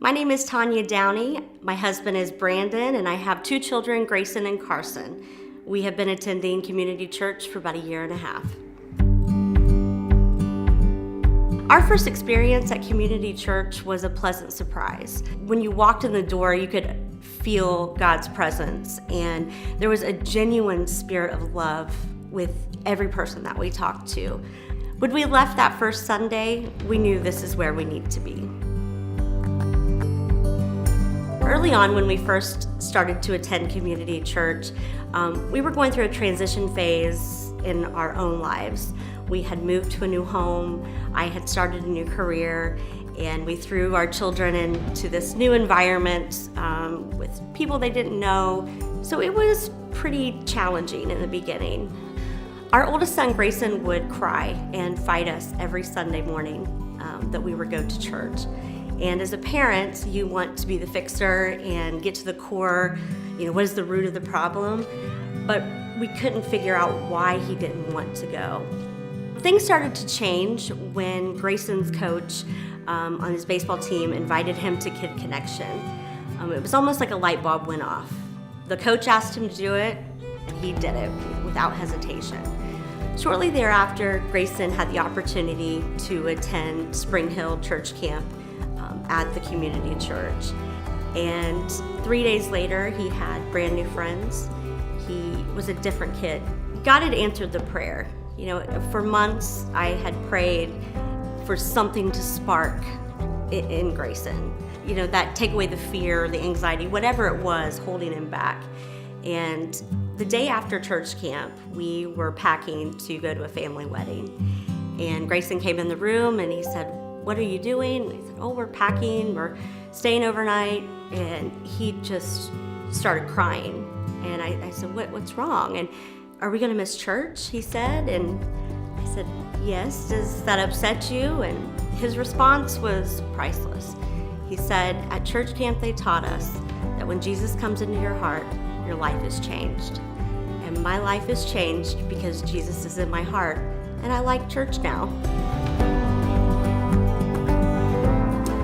My name is Tonya Downey. My husband is Brandon, and I have two children, Grayson and Carson. We have been attending community church for about a year and a half. Our first experience at community church was a pleasant surprise. When you walked in the door, you could feel God's presence, and there was a genuine spirit of love with every person that we talked to. When we left that first Sunday, we knew this is where we need to be. Early on, when we first started to attend community church, we were going through a transition phase in our own lives. We had moved to a new home, I had started a new career, and we threw our children into this new environment with people they didn't know. So it was pretty challenging in the beginning. Our oldest son, Grayson, would cry and fight us every Sunday morning that we would go to church. And as a parent, you want to be the fixer and get to the core, what is the root of the problem? But we couldn't figure out why he didn't want to go. Things started to change when Grayson's coach on his baseball team invited him to Kid Connection. It was almost like a light bulb went off. The coach asked him to do it, and he did it without hesitation. Shortly thereafter, Grayson had the opportunity to attend Spring Hill Church Camp at the community church. And 3 days later, he had brand new friends. He was a different kid. God had answered the prayer. For months, I had prayed for something to spark in Grayson. That take away the fear, the anxiety, whatever it was holding him back. And the day after church camp, we were packing to go to a family wedding. And Grayson came in the room and he said, "What are you doing?" And I said, "Oh, we're packing, we're staying overnight." And he just started crying. And I said, what's wrong? And "Are we gonna miss church?" he said. And I said, "Yes, does that upset you?" And his response was priceless. He said, "At church camp they taught us that when Jesus comes into your heart, your life is changed. And my life is changed because Jesus is in my heart, and I like church now."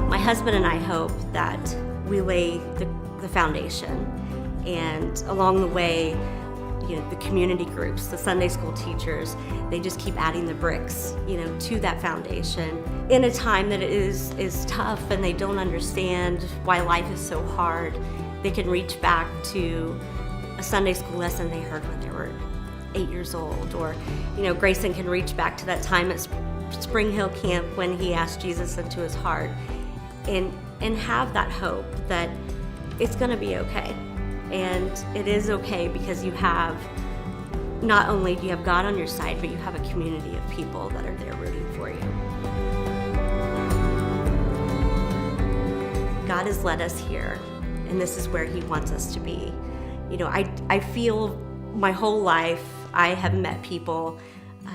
My husband and I hope that we lay the foundation, and along the way, the community groups, the Sunday school teachers, they just keep adding the bricks, to that foundation. In a time that is tough and they don't understand why life is so hard, they can reach back to a Sunday school lesson they heard when they were 8 years old. Or, Grayson can reach back to that time at Spring Hill Camp when he asked Jesus into his heart and have that hope that it's gonna be okay. And it is okay because you have, not only do you have God on your side, but you have a community of people that are there rooting for you. God has led us here, and this is where He wants us to be. I feel my whole life I have met people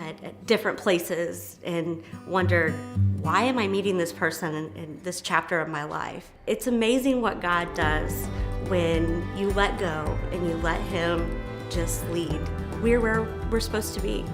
at different places and wondered, why am I meeting this person in this chapter of my life? It's amazing what God does when you let go and you let Him just lead. We're where we're supposed to be.